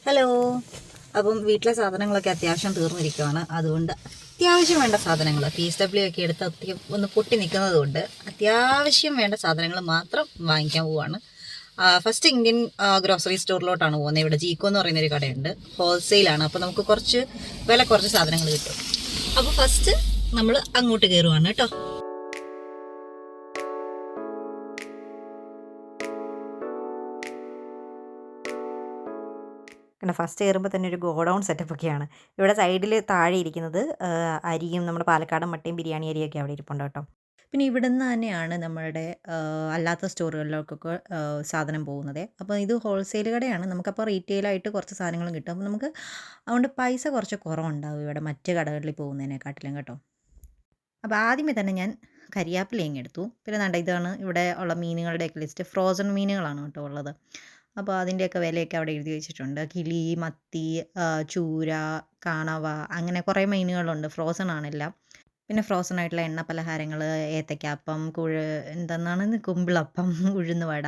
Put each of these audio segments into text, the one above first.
Hello. അപ്പം വീട്ടിലെ സാധനങ്ങളൊക്കെ അത്യാവശ്യം തീർന്നിരിക്കുകയാണ്. അതുകൊണ്ട് അത്യാവശ്യം വേണ്ട സാധനങ്ങൾ PSW ഒക്കെ എടുത്ത് ഒന്ന് പൊട്ടി നിൽക്കുന്നത് കൊണ്ട് അത്യാവശ്യം വേണ്ട സാധനങ്ങൾ മാത്രം വാങ്ങിക്കാൻ പോവാണ്. ഫസ്റ്റ് ഇന്ത്യൻ ഗ്രോസറി സ്റ്റോറിലോട്ടാണ് പോകുന്നത്. ഇവിടെ ജീക്കോ എന്ന് പറയുന്നൊരു കടയുണ്ട്, ഹോൾസെയിലാണ്. അപ്പോൾ നമുക്ക് കുറച്ച് വില കുറച്ച് സാധനങ്ങൾ കിട്ടും. അപ്പോൾ ഫസ്റ്റ് നമ്മൾ അങ്ങോട്ട് കയറുവാണ് കേട്ടോ. ഫസ്റ്റ് കയറുമ്പോൾ തന്നെ ഒരു ഗോഡൗൺ സെറ്റപ്പൊക്കെയാണ്. ഇവിടെ സൈഡിൽ താഴെ ഇരിക്കുന്നത് അരിയും നമ്മുടെ പാലക്കാടൻ മട്ടയും ബിരിയാണി അരിയൊക്കെ അവിടെ ഇരിപ്പുണ്ട് കേട്ടോ. പിന്നെ ഇവിടെ നിന്ന് തന്നെയാണ് നമ്മളുടെ അല്ലാത്ത സ്റ്റോറുകളിലേക്കൊക്കെ സാധനം പോകുന്നത്. അപ്പോൾ ഇത് ഹോൾസെയിൽ കടയാണ്. നമുക്കപ്പോൾ റീറ്റെയിലായിട്ട് കുറച്ച് സാധനങ്ങളും കിട്ടും. അപ്പോൾ നമുക്ക് അതുകൊണ്ട് പൈസ കുറച്ച് കുറവുണ്ടാവും ഇവിടെ മറ്റ് കടകളിൽ പോകുന്നതിനെക്കാട്ടിലും കേട്ടോ. അപ്പോൾ ആദ്യമേ തന്നെ ഞാൻ കരിയാപ്പിലേങ്ങ എടുത്തു. പിന്നെ വേണ്ട ഇതാണ് ഇവിടെ ഉള്ള മീനുകളുടെയൊക്കെ ലിസ്റ്റ്. ഫ്രോസൺ മീനുകളാണ് കേട്ടോ ഉള്ളത്. അപ്പോൾ അതിൻ്റെയൊക്കെ വിലയൊക്കെ അവിടെ എഴുതി വെച്ചിട്ടുണ്ട്. കിളി, മത്തി, ചൂര, കാണവ, അങ്ങനെ കുറേ മീനുകളുണ്ട്. ഫ്രോസൺ ആണെല്ലാം. പിന്നെ ഫ്രോസൺ ആയിട്ടുള്ള എണ്ണ പലഹാരങ്ങൾ, ഏത്തയ്ക്കാപ്പം, എന്തെന്നാണ് കുമ്പിളപ്പം, ഉഴുന്നുവട,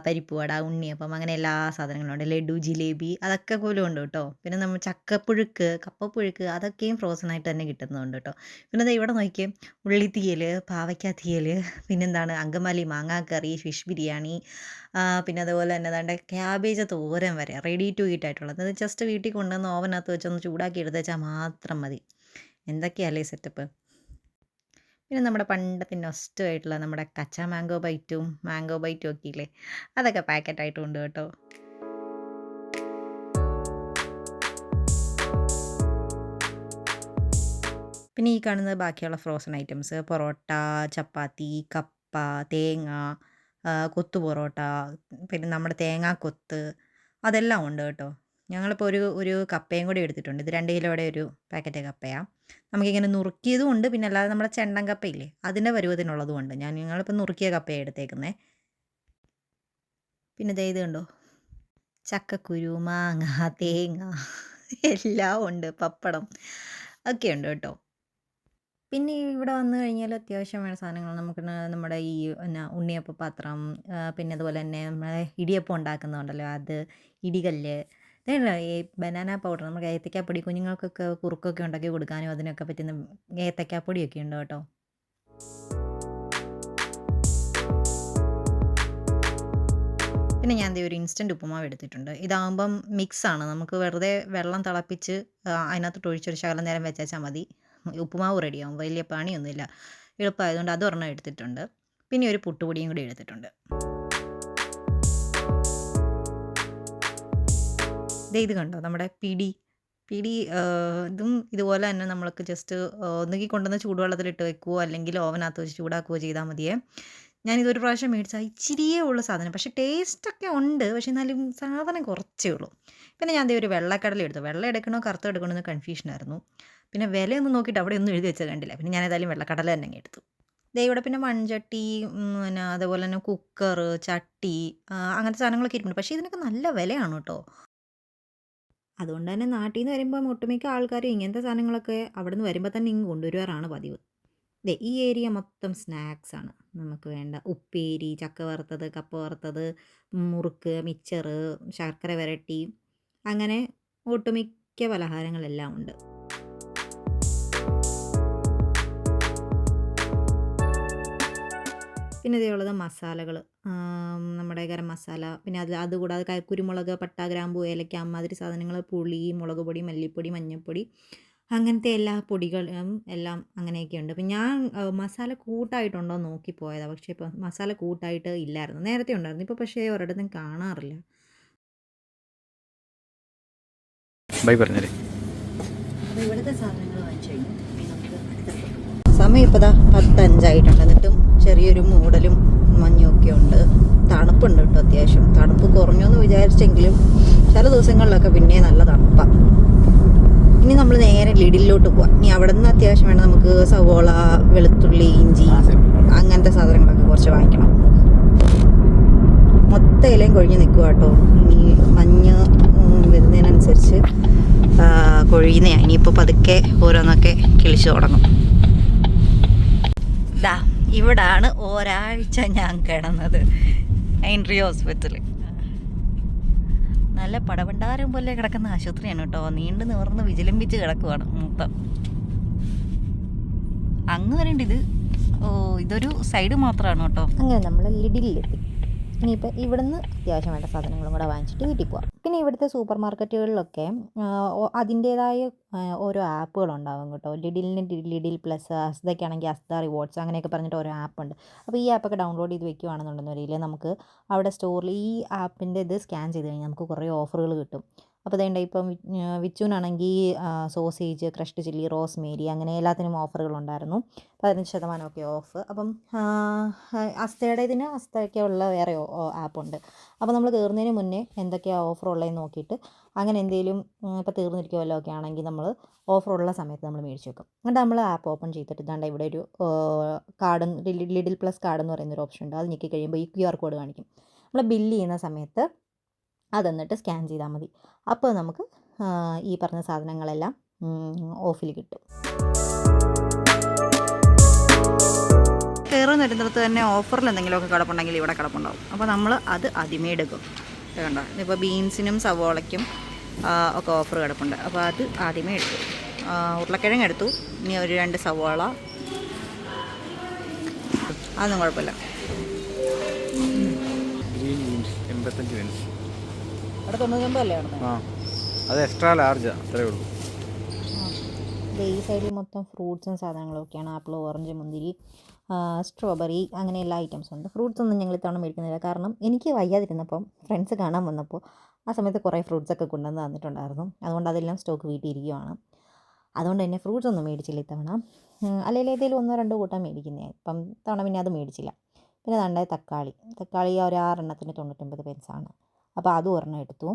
പരിപ്പുവട, ഉണ്ണിയപ്പം, അങ്ങനെ എല്ലാ സാധനങ്ങളും ഉണ്ട്. ലഡു, ജിലേബി, അതൊക്കെ പോലും ഉണ്ട് കേട്ടോ. പിന്നെ നമ്മൾ ചക്കപ്പുഴുക്ക്, കപ്പപ്പുഴുക്ക്, അതൊക്കെയും ഫ്രോസൺ ആയിട്ട് തന്നെ കിട്ടുന്നുണ്ട് കേട്ടോ. പിന്നെ ഇവിടെ നോക്കിയേ, ഉള്ളിത്തീയൽ, പാവയ്ക്ക തീയൽ, പിന്നെന്താണ് അങ്കമാലി മാങ്ങാക്കറി, ഫിഷ് ബിരിയാണി, പിന്നെ അതുപോലെ തന്നെ ഏതാണ്ട് ക്യാബേജ് തോരൻ വരെ റെഡി ടു ഈറ്റ് ആയിട്ടുള്ളത്. അത് ജസ്റ്റ് വീട്ടിൽ കൊണ്ടുവന്ന് ഓവനകത്ത് വെച്ചൊന്ന് ചൂടാക്കി എടുത്ത് വെച്ചാൽ മാത്രം മതി. എന്തൊക്കെയല്ലേ സെറ്റപ്പ്. പിന്നെ നമ്മുടെ പണ്ടത്തെ നൊസ്റ്റമായിട്ടുള്ള നമ്മുടെ കച്ച മാംഗോ ബൈറ്റും ഒക്കെ ഇല്ലേ, അതൊക്കെ പാക്കറ്റായിട്ടും ഉണ്ട് കേട്ടോ. പിന്നെ ഈ കാണുന്നത് ബാക്കിയുള്ള ഫ്രോസൺ ഐറ്റംസ്: പൊറോട്ട, ചപ്പാത്തി, കപ്പ, തേങ്ങ, കൊത്തു പൊറോട്ട, പിന്നെ നമ്മുടെ തേങ്ങാക്കൊത്ത്, അതെല്ലാം ഉണ്ട് കേട്ടോ. ഞങ്ങളിപ്പോൾ ഒരു കപ്പയും കൂടി എടുത്തിട്ടുണ്ട്. ഇത് 2 കിലോയുടെ ഒരു പാക്കറ്റ് കപ്പയാണ്. നമുക്കിങ്ങനെ നുറുക്കിയതും ഉണ്ട്, പിന്നെ അല്ലാതെ നമ്മുടെ ചെണ്ടൻ കപ്പയില്ലേ അതിൻ്റെ പരുവത്തിനുള്ളതും ഉണ്ട്. ഞങ്ങളിപ്പോൾ നുറുക്കിയ കപ്പയാണ് എടുത്തേക്കുന്നത്. പിന്നെ ഇത് കണ്ടോ, ചക്കക്കുരു, മാങ്ങ, തേങ്ങ എല്ലാം ഉണ്ട്. പപ്പടം ഒക്കെ ഉണ്ട് കേട്ടോ. പിന്നെ ഇവിടെ വന്നു കഴിഞ്ഞാൽ അത്യാവശ്യം വേണ്ട സാധനങ്ങൾ നമുക്ക് നമ്മുടെ ഈ ഉണ്ണിയപ്പ പാത്രം, പിന്നെ അതുപോലെ തന്നെ നമ്മളെ ഇടിയപ്പം ഉണ്ടാക്കുന്നുണ്ടല്ലോ അത്, ഇടികല്ല്, ഈ ബനാന പൗഡർ, നമുക്ക് ഏത്തയ്ക്കാപ്പൊടി, കുഞ്ഞുങ്ങൾക്കൊക്കെ കുറുക്കൊക്കെ ഉണ്ടാക്കി കൊടുക്കാനും അതിനൊക്കെ പറ്റുന്ന ഏത്തയ്ക്കാപ്പൊടിയൊക്കെ ഉണ്ട് കേട്ടോ. പിന്നെ ഞാൻ ഒരു ഇൻസ്റ്റൻറ്റ് ഉപ്പുമാവ് എടുത്തിട്ടുണ്ട്. ഇതാകുമ്പം മിക്സാണ്. നമുക്ക് വെറുതെ വെള്ളം തിളപ്പിച്ച് അതിനകത്തോട്ട് ഒഴിച്ചൊരു ശകലം നേരം വെച്ചാൽ മതി, ഉപ്പുമാവ് റെഡിയാവും. വലിയ പണിയൊന്നുമില്ല, എളുപ്പമായതുകൊണ്ട് അതൊരെണ്ണം എടുത്തിട്ടുണ്ട്. പിന്നെ ഒരു പുട്ടുപൊടിയും കൂടി എടുത്തിട്ടുണ്ട്. ഇത് കണ്ടോ, നമ്മുടെ പിടി, ഇതും ഇതുപോലെ തന്നെ നമ്മൾക്ക് ജസ്റ്റ് ഒന്നുകിൽ കൊണ്ടുവന്ന് ചൂടുവെള്ളത്തിലിട്ട് വെക്കുകയോ അല്ലെങ്കിൽ ഓവനകത്ത് വെച്ച് ചൂടാക്കുകയോ ചെയ്താൽ മതിയേ. ഞാനിതൊരു പ്രാവശ്യം മേടിച്ചാൽ ഇച്ചിരിയേ ഉള്ളൂ സാധനം, പക്ഷേ ടേസ്റ്റൊക്കെ ഉണ്ട്. പക്ഷേ എന്നാലും സാധനം കുറച്ചേ ഉള്ളൂ. പിന്നെ ഞാൻ ഒരു വെള്ളക്കടല എടുത്തു. വെള്ളം എടുക്കണോ കറുത്ത എടുക്കണോ എന്ന് കൺഫ്യൂഷനായിരുന്നു. പിന്നെ വിലയൊന്നും നോക്കിയിട്ട് അവിടെ ഒന്നും എഴുതി വെച്ചാൽ കണ്ടില്ല. പിന്നെ ഞാൻ ഏതായാലും വെള്ളക്കടല തന്നെ എടുത്തു. ഇവിടെ പിന്നെ മൺചട്ടി, പിന്നെ അതുപോലെ തന്നെ കുക്കർ, ചട്ടി, അങ്ങനത്തെ സാധനങ്ങളൊക്കെ ഇരിപ്പുണ്ട്. പക്ഷേ ഇതിനൊക്കെ നല്ല വിലയാണ് കേട്ടോ. അതുകൊണ്ട് തന്നെ നാട്ടിൽ നിന്ന് വരുമ്പോൾ ഒട്ടുമിക്ക ആൾക്കാരും ഇങ്ങനത്തെ സാധനങ്ങളൊക്കെ അവിടെ നിന്ന് വരുമ്പോൾ തന്നെ ഇങ്ങ് കൊണ്ടുവരാറാണ് പതിവ്. ഈ ഏരിയ മൊത്തം സ്നാക്സാണ്. നമുക്ക് വേണ്ട ഉപ്പേരി, ചക്ക വറുത്തത്, കപ്പ വറുത്തത്, മുറുക്ക്, മിച്ചർ, ശർക്കര വരട്ടി, അങ്ങനെ ഒട്ടുമിക്ക പലഹാരങ്ങളെല്ലാം ഉണ്ട്. പിന്നെ ഇതേയുള്ളത് മസാലകൾ, നമ്മുടെ ഗരം മസാല, പിന്നെ അതുകൂടാതെ കുരുമുളക്, പട്ട, ഗ്രാമ്പൂ, ഏലക്ക, അമ്മാതിരി സാധനങ്ങൾ, പുളി, മുളക് പൊടി, മല്ലിപ്പൊടി, മഞ്ഞൾപ്പൊടി, അങ്ങനത്തെ എല്ലാ പൊടികളും എല്ലാം അങ്ങനെയൊക്കെ ഉണ്ട്. അപ്പം ഞാൻ മസാല കൂട്ടായിട്ടുണ്ടോ എന്ന് നോക്കി പോയതാണ്. പക്ഷേ ഇപ്പം മസാല കൂട്ടായിട്ട് ഇല്ലായിരുന്നു. നേരത്തെ ഉണ്ടായിരുന്നു, ഇപ്പോൾ പക്ഷേ ഒരിടത്തും കാണാറില്ല. ഇവിടുത്തെ സാധനങ്ങൾ വാങ്ങിച്ചു കഴിഞ്ഞു. സമയം ഇപ്പോൾ 10:05 എന്നിട്ടും ചെറിയൊരു മൂടലും മഞ്ഞൊക്കെ ഉണ്ട്. തണുപ്പുണ്ട് കേട്ടോ, അത്യാവശ്യം. തണുപ്പ് കുറഞ്ഞെന്ന് വിചാരിച്ചെങ്കിലും ചില ദിവസങ്ങളിലൊക്കെ പിന്നെ നല്ല തണുപ്പാണ്. ഇനി നമ്മൾ നേരെ ലിഡിലോട്ട് പോവാം. ഇനി അവിടെ നിന്ന് അത്യാവശ്യം വേണം നമുക്ക് സവോള, വെളുത്തുള്ളി, ഇഞ്ചി, അങ്ങനത്തെ സാധനങ്ങളൊക്കെ കുറച്ച് വാങ്ങിക്കണം. മൊത്തം ഇലയും കൊഴിഞ്ഞ് നിൽക്കുക കേട്ടോ. ഇനി മഞ്ഞ് വരുന്നതിനനുസരിച്ച് കൊഴിയുന്നതാണ്. ഇനിയിപ്പോൾ പതുക്കെ ഓരോന്നൊക്കെ കിളിച്ചു തുടങ്ങും. ഇവിടാണ് ഒരാഴ്ച ഞാൻ കിടന്നത്, എൻട്രി ഹോസ്പിറ്റലിൽ. നല്ല പടവണ്ടാരം പോലെ കിടക്കുന്ന ആശുപത്രിയാണ് കേട്ടോ. നീണ്ടു നിവർന്ന് വിജിലംബിച്ച് കിടക്കുവാണ് മൊത്തം. അങ്ങ് വരേണ്ട ഇത്. ഓ, ഇതൊരു സൈഡ് മാത്രമാണ് കേട്ടോ. അങ്ങനെ നമ്മൾ ലിഡിലെത്തി. ഇനിയിപ്പോൾ ഇവിടുന്ന് അത്യാവശ്യം വേണ്ട സാധനങ്ങളും കൂടെ വാങ്ങിച്ചിട്ട് വീട്ടിൽ പോവാം. പിന്നെ ഇവിടുത്തെ സൂപ്പർ മാർക്കറ്റുകളിലൊക്കെ അതിൻ്റേതായ ഓരോ ആപ്പുകളുണ്ടാവും കേട്ടോ. ലിഡിലിന് ലിഡിൽ പ്ലസ്, അസ്തയ്ക്കാണെങ്കിൽ അസ്ത റിവാർഡ്സ് അങ്ങനെയൊക്കെ പറഞ്ഞിട്ട് ഓരോ ആപ്പുണ്ട്. അപ്പോൾ ഈ ആപ്പൊക്കെ ഡൗൺലോഡ് ചെയ്ത് വെക്കുകയാണെന്നുണ്ടെങ്കിൽ നമുക്ക് അവിടെ സ്റ്റോറിൽ ഈ ആപ്പിൻ്റെ ഇത് സ്കാൻ ചെയ്ത് കഴിഞ്ഞാൽ നമുക്ക് കുറേ ഓഫറുകൾ കിട്ടും. അപ്പോൾ അതേണ്ട ഇപ്പം വിച്ചുവിനാണെങ്കിൽ സോസേജ്, ക്രഷ്ഡ് ചില്ലി, റോസ്മേരി അങ്ങനെ എല്ലാത്തിനും ഓഫറുകളുണ്ടായിരുന്നു. 15% ഓഫ്. അപ്പം അസ്തയ്ക്കുള്ള വേറെ ആപ്പുണ്ട്. അപ്പോൾ നമ്മൾ കയറുന്നതിന് മുന്നേ എന്തൊക്കെയാണ് ഓഫർ ഉള്ളതെന്ന് നോക്കിയിട്ട് അങ്ങനെ എന്തെങ്കിലും ഇപ്പോൾ തീർന്നിരിക്കുമല്ലോ ഒക്കെ ആണെങ്കിൽ നമ്മൾ ഓഫറുള്ള സമയത്ത് നമ്മൾ മേടിച്ച് വെക്കും. എന്നിട്ട് നമ്മൾ ആപ്പ് ഓപ്പൺ ചെയ്തിട്ട് ഇതാണ്ട് ഇവിടെ ഒരു കാർഡ്, ലിഡിൽ പ്ലസ് കാർഡ് എന്ന് പറയുന്നൊരു ഓപ്ഷൻ ഉണ്ട്. അത് ഞെക്കി കഴിയുമ്പോൾ ഈ QR കോഡ് കാണിക്കും. നമ്മൾ ബില്ല് ചെയ്യുന്ന സമയത്ത് അതെന്നിട്ട് സ്കാൻ ചെയ്താൽ മതി. അപ്പോൾ നമുക്ക് ഈ പറഞ്ഞ സാധനങ്ങളെല്ലാം ഓഫിൽ കിട്ടും. കയറി വരുന്നിടത്ത് തന്നെ ഓഫറിൽ എന്തെങ്കിലുമൊക്കെ കിടപ്പുണ്ടെങ്കിൽ ഇവിടെ കിടപ്പുണ്ടാവും. അപ്പോൾ നമ്മൾ അത് ആദ്യമേ എടുക്കും. കണ്ടോ, ഇപ്പോൾ ബീൻസിനും സവോളയ്ക്കും ഒക്കെ ഓഫർ കിടപ്പുണ്ട്. അപ്പോൾ അത് ആദ്യമേ എടുത്തു. ഉരുളക്കിഴങ്ങ് എടുത്തു. ഇനി ഒരു 2 സവോള, അതൊന്നും കുഴപ്പമില്ല. അവിടെ 99 അല്ലേ അവിടെ? അത് എക്സ്ട്രാ ലാർജ് അത്രേ ഉള്ളൂ. ഈ സൈഡിൽ മൊത്തം ഫ്രൂട്ട്സും സാധനങ്ങളും ഒക്കെയാണ്. ആപ്പിൾ, ഓറഞ്ച്, മുന്തിരി, സ്ട്രോബെറി അങ്ങനെ എല്ലാ ഐറ്റംസും ഉണ്ട്. ഫ്രൂട്ട്സ് ഒന്നും ഞങ്ങൾ ഇത്തവണ മേടിക്കുന്നില്ല. കാരണം എനിക്ക് വയ്യാതിരുന്നപ്പം ഫ്രണ്ട്സ് കാണാൻ വന്നപ്പോൾ ആ സമയത്ത് കുറേ ഫ്രൂട്ട്സൊക്കെ കൊണ്ടുവന്ന് തന്നിട്ടുണ്ടായിരുന്നു. അതുകൊണ്ട് അതെല്ലാം സ്റ്റോക്ക് വീട്ടിൽ ഇരിക്കുകയാണ്. അതുകൊണ്ട് തന്നെ ഫ്രൂട്ട്സ് ഒന്നും മേടിച്ചില്ല ഇത്തവണ. അല്ലെങ്കിൽ ഏതെങ്കിലും 1-2 കൂട്ടം മേടിക്കുന്നതാണ്. ഇപ്പം തവണ പിന്നെ അത് മേടിച്ചില്ല. പിന്നെ ദാണ്ടെ തക്കാളി ഒരു 6 എണ്ണത്തിന് 99 പെൻസാണ്. അപ്പോൾ അതും ഒരെണ്ണം എടുത്തു.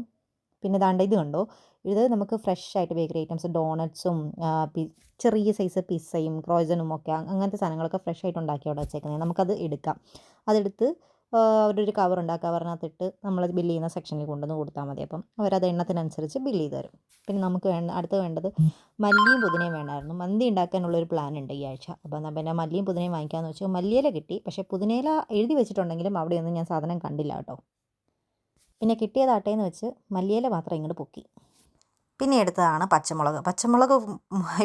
പിന്നെ ദാണ്ടെ ഇത് കണ്ടോ, ഇത് നമുക്ക് ഫ്രഷ് ആയിട്ട് ബേക്കറി ഐറ്റംസ്, ഡോണറ്റ്സും ചെറിയ സൈസ് പിസ്സയും ക്രോയ്സനും ഒക്കെ അങ്ങനത്തെ സാധനങ്ങളൊക്കെ ഫ്രഷ് ആയിട്ട് ഉണ്ടാക്കി അവിടെ വെച്ചേക്കുന്നത്. നമുക്കത് എടുക്കാം. അതെടുത്ത് അവരൊരു കവറുണ്ട്. ആ കവറിനകത്തിട്ട് നമ്മൾ ബില്ല് ചെയ്യുന്ന സെക്ഷനിൽ കൊണ്ടുവന്ന് കൊടുത്താൽ മതി. അപ്പം അവരത് എണ്ണത്തിനനുസരിച്ച് ബില്ല് ചെയ്ത് തരും. പിന്നെ നമുക്ക് അടുത്ത് വേണ്ടത് മല്ലിയും പുതിനയും വേണമായിരുന്നു. മന്തി ഉണ്ടാക്കാനുള്ളൊരു പ്ലാൻ ഉണ്ട് ഈ ആഴ്ച. അപ്പോൾ എന്നാൽ പിന്നെ മല്ലിയും പുതിനയും വാങ്ങിക്കാമെന്ന് വെച്ചാൽ മല്ലിയില കിട്ടി. പക്ഷേ പുതിനയില എഴുതി വെച്ചിട്ടുണ്ടെങ്കിലും അവിടെയൊന്നും ഞാൻ സാധനം കണ്ടില്ല കേട്ടോ. പിന്നെ കിട്ടിയതാട്ടേന്ന് വെച്ച് മല്ലിയില മാത്രം ഇങ്ങോട്ട് പൊക്കി. പിന്നെ എടുത്തതാണ് പച്ചമുളക്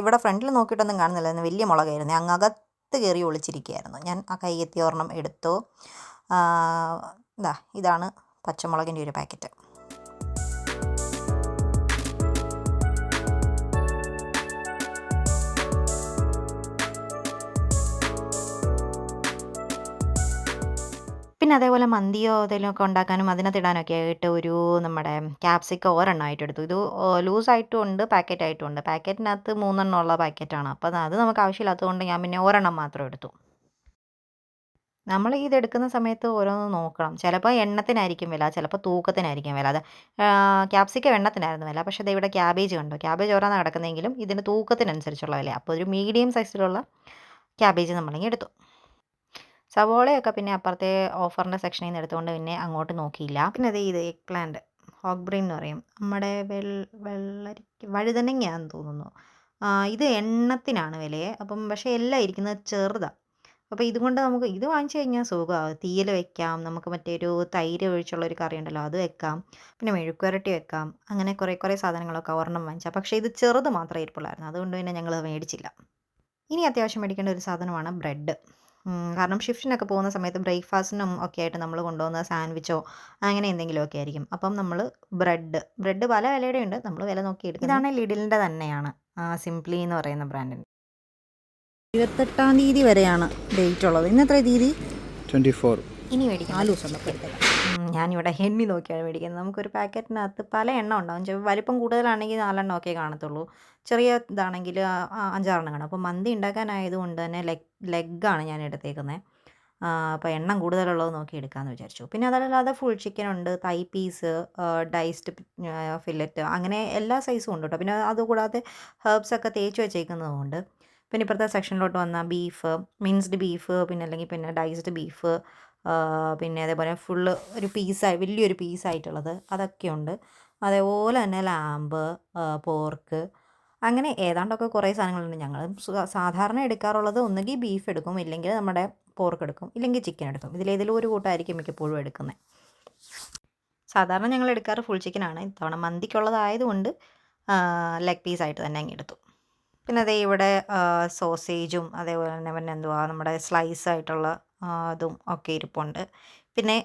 ഇവിടെ ഫ്രണ്ടിൽ നോക്കിയിട്ടൊന്നും കാണുന്നില്ല. വലിയ മുളകായിരുന്നു. അങ്ങകത്ത് കയറി ഒളിച്ചിരിക്കുകയായിരുന്നു. ഞാൻ ആ കൈയെത്തിയ ഒരെണ്ണം എടുത്തു. ഇതാണ് പച്ചമുളകിൻ്റെ ഒരു പാക്കറ്റ്. പിന്നെ അതേപോലെ മന്തിയോ ഏതെങ്കിലുമൊക്കെ ഉണ്ടാക്കാനും അതിനകത്തിടാനൊക്കെ ആയിട്ട് ഒരു നമ്മുടെ ക്യാപ്സിക്കം ഒരെണ്ണമായിട്ട് എടുത്തു. ഇത് ലൂസായിട്ടും ഉണ്ട്, പാക്കറ്റായിട്ടും ഉണ്ട്. പാക്കറ്റിനകത്ത് 3 ഉള്ള പാക്കറ്റാണ്. അപ്പോൾ അത് നമുക്ക് ആവശ്യമില്ലാത്തതുകൊണ്ട് ഞാൻ പിന്നെ ഒരെണ്ണം മാത്രം എടുത്തു. നമ്മൾ ഇതെടുക്കുന്ന സമയത്ത് ഓരോന്ന് നോക്കണം. ചിലപ്പോൾ എണ്ണത്തിനായിരിക്കും വില, ചിലപ്പോൾ തൂക്കത്തിനായിരിക്കും വില. അത് ക്യാപ്സിക്കം എണ്ണത്തിനായിരുന്നു വില. പക്ഷേ ഇവിടെ ക്യാബേജ് കണ്ടോ, ക്യാബേജ് ഓരോന്നാണ് കിടക്കുന്നതെങ്കിലും ഇതിന് തൂക്കത്തിനനുസരിച്ചുള്ള വില. അപ്പോൾ ഒരു മീഡിയം സൈസിലുള്ള ക്യാബേജ് നമ്മളിങ്ങനെ എടുത്തു. സവോളയൊക്കെ പിന്നെ അപ്പുറത്തെ ഓഫറിൻ്റെ സെക്ഷനിൽ നിന്ന് എടുത്തുകൊണ്ട് പിന്നെ അങ്ങോട്ട് നോക്കിയില്ല. പിന്നെ ഇത് എഗ് പ്ലാന്റ്, ഹോഗ് ബ്രെയിൻ എന്ന് പറയും. നമ്മുടെ വഴുതനങ്ങയാണെന്ന് തോന്നുന്നു. ഇത് എണ്ണത്തിനാണ് വിലയെ. അപ്പം പക്ഷേ എല്ലാം ഇരിക്കുന്നത് ചെറുതാണ്. അപ്പോൾ ഇതുകൊണ്ട് നമുക്ക് ഇത് വാങ്ങിച്ചു കഴിഞ്ഞാൽ സുഖമാണ്. തീയൽ വെക്കാം, നമുക്ക് മറ്റേ ഒരു തൈര് ഒഴിച്ചുള്ളൊരു കറി ഉണ്ടല്ലോ അത് വെക്കാം, പിന്നെ മെഴുക്കുവരട്ടി വെക്കാം. അങ്ങനെ കുറേ സാധനങ്ങളൊക്കെ ഒരെണ്ണം വാങ്ങിച്ചാൽ. പക്ഷേ ഇത് ചെറുത് മാത്രമേ ഇരിപ്പുള്ളായിരുന്നു. അതുകൊണ്ട് പിന്നെ ഞങ്ങൾ മേടിച്ചില്ല. ഇനി അത്യാവശ്യം മേടിക്കേണ്ട ഒരു സാധനമാണ് ബ്രെഡ്. കാരണം ഷിഫ്റ്റിനൊക്കെ പോകുന്ന സമയത്ത് ബ്രേക്ക്ഫാസ്റ്റിനും ഒക്കെ ആയിട്ട് നമ്മൾ കൊണ്ടുപോകുന്ന സാൻഡ്വിച്ചോ അങ്ങനെ എന്തെങ്കിലുമൊക്കെ ആയിരിക്കും. അപ്പം നമ്മൾ ബ്രെഡ് പല വിലയുടെ ഉണ്ട്. നമ്മൾ വില നോക്കി എടുക്കും. ഇതാണ് ലിഡിലിൻ്റെ തന്നെയാണ്, സിംപ്ലി എന്ന് പറയുന്ന ബ്രാൻഡിൻ്റെ. 28-ാം തീയതി വരെയാണ് ഡേറ്റ് ഉള്ളത്. ഇന്ന് എത്ര തീയതി? 24. ഇനി മേടിക്കാം. 4 ദിവസം എടുത്തേക്കാം. ഞാനിവിടെ എണ്ണി നോക്കിയാണ് മേടിക്കുന്നത്. നമുക്കൊരു പാക്കറ്റിനകത്ത് പല എണ്ണം ഉണ്ടാകും. വലിപ്പം കൂടുതലാണെങ്കിൽ 4 എണ്ണം ഒക്കെ കാണത്തുള്ളൂ. ചെറിയ ഇതാണെങ്കിൽ 5-6 എണ്ണം കാണും. അപ്പോൾ മന്തി ഉണ്ടാക്കാനായതുകൊണ്ട് തന്നെ ലെഗാണ് ഞാൻ എടുത്തേക്കുന്നത്. അപ്പോൾ എണ്ണം കൂടുതലുള്ളത് നോക്കി എടുക്കാമെന്ന് വിചാരിച്ചു. പിന്നെ അതല്ലാതെ ഫുൾ ചിക്കൻ ഉണ്ട്, തൈ പീസ്, ഡൈസ്ഡ് ഫില്ലറ്റ്, അങ്ങനെ എല്ലാ സൈസും ഉണ്ട് കേട്ടോ. പിന്നെ അതുകൂടാതെ ഹെർബ്സൊക്കെ തേച്ച് വെച്ചേക്കുന്നതുകൊണ്ട്. പിന്നെ ഇപ്പുറത്തെ സെക്ഷനിലോട്ട് വന്നാൽ ബീഫ്, മിൻസ്ഡ് ബീഫ്, പിന്നെ ഡൈസ്ഡ് ബീഫ്, പിന്നെ അതേപോലെ ഫുള്ള് ഒരു വലിയൊരു പീസായിട്ടുള്ളത് അതൊക്കെയുണ്ട്. അതേപോലെ തന്നെ ലാമ്പ്, പോർക്ക്, അങ്ങനെ ഏതാണ്ടൊക്കെ കുറേ സാധനങ്ങളുണ്ട്. ഞങ്ങൾ സാധാരണ എടുക്കാറുള്ളത് ഒന്നുകിൽ ബീഫ് എടുക്കും, ഇല്ലെങ്കിൽ നമ്മുടെ പോർക്ക് എടുക്കും, ഇല്ലെങ്കിൽ ചിക്കൻ എടുക്കും. ഇതിലേതിലും ഒരു കൂട്ടമായിരിക്കും മിക്കപ്പോഴും എടുക്കുന്നത്. സാധാരണ ഞങ്ങൾ എടുക്കാറ് ഫുൾ ചിക്കനാണ്. ഇത്തവണ മന്തിക്കുള്ളതായതുകൊണ്ട് ലെഗ് പീസായിട്ട് തന്നെ അങ്ങ് എടുത്തു. പിന്നെ അതേ ഇവിടെ സോസേജും അതേപോലെ തന്നെ പിന്നെ എന്തുവാ നമ്മുടെ സ്ലൈസ് ആയിട്ടുള്ള അതും ഒക്കെ ഇരിപ്പുണ്ട്. പിന്നെ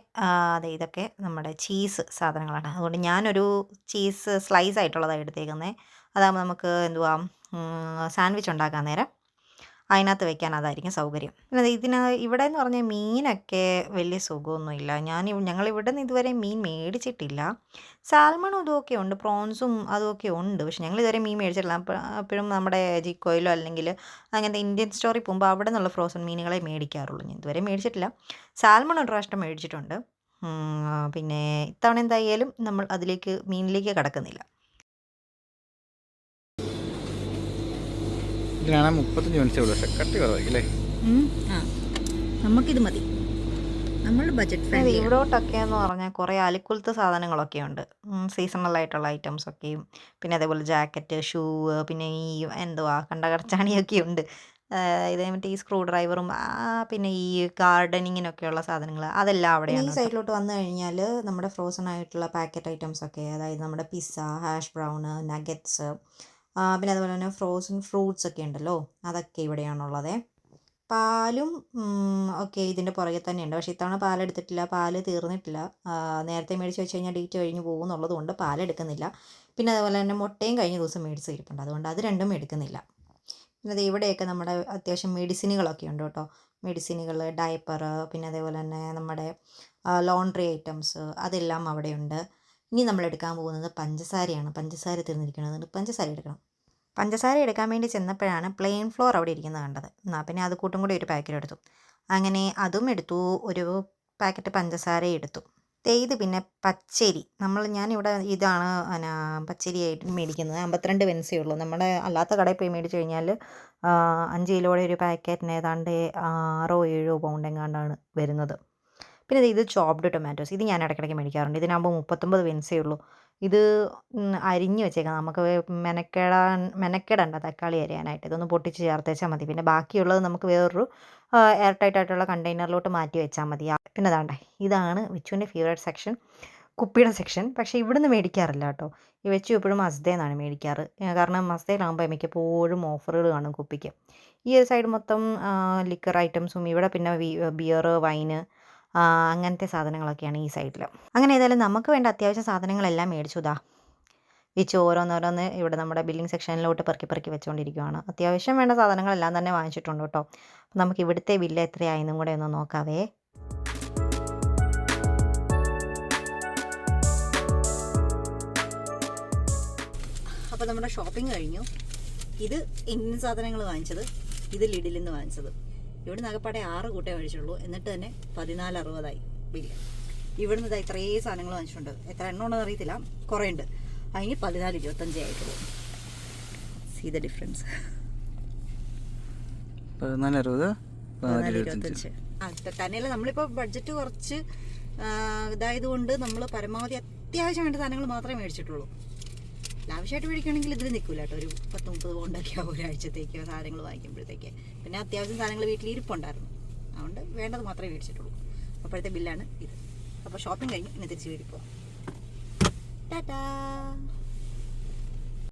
അതെ ഇതൊക്കെ നമ്മുടെ ചീസ് സാധനങ്ങളാണ്. അതുകൊണ്ട് ഞാനൊരു ചീസ് സ്ലൈസ് ആയിട്ടുള്ളതാണ് എടുത്തേക്കുന്നത്. അതാകുമ്പോൾ നമുക്ക് എന്തുവാ സാൻഡ്വിച്ച് ഉണ്ടാക്കാൻ നേരം അതിനകത്ത് വെക്കാൻ അതായിരിക്കും സൗകര്യം. പിന്നെ ഇവിടെ എന്ന് പറഞ്ഞാൽ മീനൊക്കെ വലിയ സുഖമൊന്നുമില്ല. ഞങ്ങളിവിടെ നിന്ന് ഇതുവരെ മീൻ മേടിച്ചിട്ടില്ല. സാൽമണും ഇതുമൊക്കെ ഉണ്ട്, പ്രോൺസും അതുമൊക്കെ ഉണ്ട്. പക്ഷെ ഞങ്ങൾ ഇതുവരെ മീൻ മേടിച്ചിട്ടില്ല. എപ്പോഴും നമ്മുടെ ജിക്കോയിലോ അല്ലെങ്കിൽ അങ്ങനത്തെ ഇന്ത്യൻ സ്റ്റോറിൽ പോകുമ്പോൾ അവിടെ നിന്നുള്ള ഫ്രോസൺ മീനുകളെ മേടിക്കാറുള്ളൂ. ഞാൻ ഇതുവരെ മേടിച്ചിട്ടില്ല. സാൽമൺ ഒരു പ്രാവശ്യം മേടിച്ചിട്ടുണ്ട്. പിന്നെ ഇത്തവണ എന്തായാലും നമ്മൾ മീനിലേക്ക് കടക്കുന്നില്ല. ഇതിനാണ് 35 മിനിറ്റ്സേ ഉള്ളൂ, പക്ഷെ കട്ടി കുറവായിരിക്കും അല്ലേ? നമുക്കിത് മതി. നമ്മൾ ബഡ്ജറ്റ് ഫ്രണ്ട്ലി. ഇവിടോട്ടൊക്കെ എന്ന് പറഞ്ഞാൽ കുറേ അലിക്കുലത്തെ സാധനങ്ങളൊക്കെ ഉണ്ട്. സീസണൽ ആയിട്ടുള്ള ഐറ്റംസൊക്കെയും പിന്നെ അതേപോലെ ജാക്കറ്റ്, ഷൂ, പിന്നെ ഈ എന്തുവാ കണ്ടകർച്ചാണിയൊക്കെ ഉണ്ട്. ഇതേ മറ്റേ ഈ സ്ക്രൂ ഡ്രൈവറും പിന്നെ ഈ ഗാർഡനിങ്ങിനൊക്കെയുള്ള സാധനങ്ങൾ അതെല്ലാം അവിടെയാണ്. ഈ സൈഡിലോട്ട് വന്നു കഴിഞ്ഞാൽ നമ്മുടെ ഫ്രോസൺ ആയിട്ടുള്ള പാക്കറ്റ് ഐറ്റംസൊക്കെ, അതായത് നമ്മുടെ പിസ്സ, ഹാഷ് ബ്രൗണ്, നഗറ്റ്സ്, പിന്നെ അതുപോലെ തന്നെ ഫ്രോസൺ ഫ്രൂട്ട്സ് ഒക്കെ ഉണ്ടല്ലോ, അതൊക്കെ ഇവിടെയാണുള്ളത്. പാലും ഒക്കെ ഇതിൻ്റെ പുറകെ തന്നെയുണ്ട്. പക്ഷേ ഇത്തവണ പാലെടുത്തിട്ടില്ല, പാല് തീർന്നിട്ടില്ല. നേരത്തെ മേടിച്ച് വെച്ച് കഴിഞ്ഞാൽ ഡേറ്റ് കഴിഞ്ഞ് പോകും എന്നുള്ളത് കൊണ്ട് പാലെടുക്കുന്നില്ല. പിന്നെ അതുപോലെ തന്നെ മുട്ടയും കഴിഞ്ഞ ദിവസം മേടിച്ച് ഇരിപ്പുണ്ട്, അതുകൊണ്ട് അത് രണ്ടും എടുക്കുന്നില്ല. പിന്നെ അത് ഇവിടെയൊക്കെ നമ്മുടെ അത്യാവശ്യം മെഡിസിനുകളൊക്കെ ഉണ്ട് കേട്ടോ. മെഡിസിനുകൾ, ഡയപ്പർ, പിന്നെ അതേപോലെ തന്നെ നമ്മുടെ ലോണ്ട്രി ഐറ്റംസ് അതെല്ലാം അവിടെയുണ്ട്. ഇനി നമ്മൾ എടുക്കാൻ പോകുന്നത് പഞ്ചസാരയാണ്. പഞ്ചസാര തീർന്നിരിക്കുന്നത്, പഞ്ചസാര എടുക്കണം. പഞ്ചസാര എടുക്കാൻ വേണ്ടി ചെന്നപ്പോഴാണ് പ്ലെയിൻ ഫ്ലോർ അവിടെ ഇരിക്കുന്നത് കണ്ടത്. എന്നാൽ പിന്നെ അത് കൂട്ടും കൂടി ഒരു പാക്കറ്റ് എടുത്തു. അങ്ങനെ അതും എടുത്തു, ഒരു പാക്കറ്റ് പഞ്ചസാര എടുത്തു. ഇത് പിന്നെ പച്ചരി. ഞാനിവിടെ ഇതാണ് പച്ചരിയായിട്ട് മേടിക്കുന്നത്. 52 പെൻസേ ഉള്ളൂ. നമ്മുടെ അല്ലാത്ത കടയിൽ പോയി മേടിച്ച് കഴിഞ്ഞാൽ 5 കിലോയുടെ ഒരു പാക്കറ്റിന് ഏതാണ്ട് 6-7 പൗണ്ട് എങ്ങാണ്ടാണ് വരുന്നത്. പിന്നെ ഇത് ചോപ്ഡ് ടൊമാറ്റോസ്. ഇത് ഞാൻ ഇടയ്ക്കിടയ്ക്ക് മേടിക്കാറുണ്ട്. ഇതിനാകുമ്പോൾ 39 പെൻസേ ഉള്ളൂ. ഇത് അരിഞ്ഞ് വെച്ചേക്കാം. നമുക്ക് മെനക്കെടണ്ട തക്കാളി അരിയാനായിട്ട്. ഇതൊന്ന് പൊട്ടിച്ച് ചേർത്തേച്ചാൽ മതി. പിന്നെ ബാക്കിയുള്ളത് നമുക്ക് വേറൊരു എയർ ടൈറ്റ് ആയിട്ടുള്ള കണ്ടെയ്നറിലോട്ട് മാറ്റി വെച്ചാൽ മതി. പിന്നെ അതാണ്ടേ ഇതാണ് വിച്ചുവിൻ്റെ ഫേവറേറ്റ് സെക്ഷൻ, കുപ്പിയുടെ സെക്ഷൻ. പക്ഷേ ഇവിടുന്ന് മേടിക്കാറില്ല കേട്ടോ. ഈ വെച്ചു എപ്പോഴും മസ്തയിൽ നിന്നാണ് മേടിക്കാറ്. കാരണം മസ്തയിലാകുമ്പോൾ മിക്കപ്പോഴും ഓഫറുകൾ കാണും കുപ്പിക്ക്. ഈ ഒരു സൈഡ് മൊത്തം ലിക്കർ ഐറ്റംസും, ഇവിടെ പിന്നെ ബിയർ, വൈന്, അങ്ങനത്തെ സാധനങ്ങളൊക്കെയാണ് ഈ സൈഡിൽ. അങ്ങനെ ഏതായാലും നമുക്ക് വേണ്ട അത്യാവശ്യ സാധനങ്ങളെല്ലാം മേടിച്ചു. വിച്ച് ഓരോന്നോരോന്ന് ഇവിടെ നമ്മുടെ ബില്ലിംഗ് സെക്ഷനിലോട്ട് പെറുക്കി വെച്ചുകൊണ്ടിരിക്കുകയാണ്. അത്യാവശ്യം വേണ്ട സാധനങ്ങളെല്ലാം തന്നെ വാങ്ങിച്ചിട്ടുണ്ട് കേട്ടോ. നമുക്ക് ഇവിടുത്തെ ബില്ല് എത്രയായെന്നും കൂടെ ഒന്ന് നോക്കാവേ. അപ്പോൾ നമ്മുടെ ഷോപ്പിംഗ് കഴിഞ്ഞു. ഇത് ഇന്ത്യൻ സാധനങ്ങൾ വാങ്ങിച്ചത്, ഇത് ലിഡിൽ നിന്ന് വാങ്ങിച്ചത്. ഇവിടുന്ന് ആകെപ്പാടെ 6 കൂട്ടേ മേടിച്ചുള്ളൂ. എന്നിട്ട് തന്നെ 14.60 ബില്ല്. ഇവിടുന്ന് ഇത്രയും സാധനങ്ങൾ വാങ്ങിച്ചിട്ടുണ്ട്. എത്ര എണ്ണം ഉണ്ടെന്ന് അറിയത്തില്ല, കുറേ ഉണ്ട്. അതിന് 14.25 ആയിട്ടുള്ളൂ. See the difference. 14.25. തന്നെയല്ല, നമ്മളിപ്പോൾ ബഡ്ജറ്റ് കുറച്ച് ഇതായതുകൊണ്ട് നമ്മൾ പരമാവധി അത്യാവശ്യം വേണ്ട സാധനങ്ങൾ മാത്രമേ മേടിച്ചിട്ടുള്ളൂ. ലാവശ്യമായിട്ട് മേടിക്കുകയാണെങ്കിൽ ഇതിൽ നിൽക്കില്ല കേട്ടോ. ഒരു 10-30 പൗണ്ടൊക്കെ ഒരാഴ്ചത്തേക്ക് സാധനങ്ങൾ വാങ്ങിക്കുമ്പോഴത്തേക്ക്. പിന്നെ അത്യാവശ്യം സാധനങ്ങൾ വീട്ടിൽ ഇരിപ്പുണ്ടായിരുന്നു, അതുകൊണ്ട് വേണ്ടത് മാത്രമേ മേടിച്ചിട്ടുള്ളൂ. അപ്പോഴത്തെ ബില്ലാണ് ഇത്. അപ്പോൾ ഷോപ്പിംഗ് കഴിഞ്ഞ് ഇനി തിരിച്ച് വീട്ടിൽ പോവാം. ടാറ്റാ.